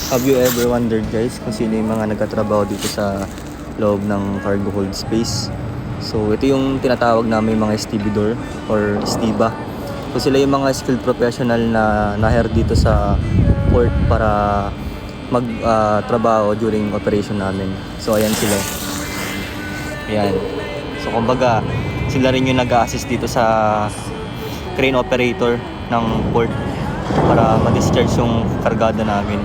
Have you ever wondered guys kung sino yung mga nagtatrabaho dito sa loob ng cargo hold space? So ito yung tinatawag namin mga stevedore or stiba. So sila yung mga skilled professional na na-hire dito sa port para magtrabaho during operation namin. So ayan sila. Ayan. So kumbaga sila rin yung nag-a-assist dito sa crane operator ng port para ma-discharge yung kargada namin.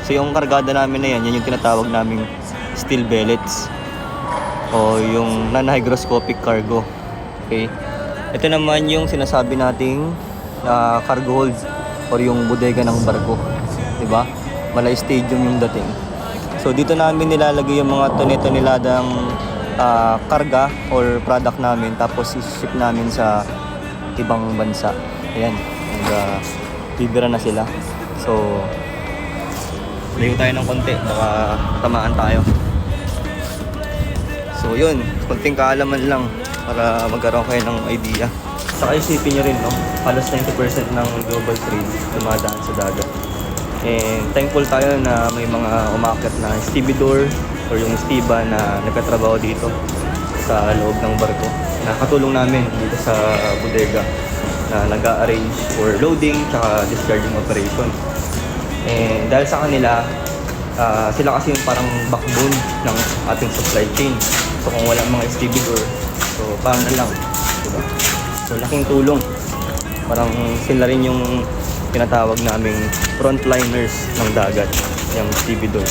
So yung kargada namin na yan yung tinatawag naming steel billets o yung non-hygroscopic cargo. Okay? Ito naman yung sinasabi nating cargo hold or yung bodega ng barko. Diba? Malay stadium yung dating. So dito namin nilalagay yung mga tone-toneladang karga or product namin tapos i-ship namin sa ibang bansa. Ayan. Bibira na sila. So layo tayo ng konti, baka tamaan tayo. So yun, konting kaalaman lang para magkaroon kayo ng idea. Saka isipin nyo rin, no? Halos 90% ng global trade dumadaan sa dagat. And thankful tayo na may mga umakyat na stevedore or yung stiba na nagkatrabaho dito sa loob ng barko. Nakatulong namin dito sa bodega na nag-a-arrange for loading tsaka discharging operation. And dahil sa kanila, sila kasi yung parang backbone ng ating supply chain. So kung walang mga stevedore, so paano na lang, diba? So laking tulong. Parang sila rin yung tinatawag naming frontliners ng dagat, yung stevedore.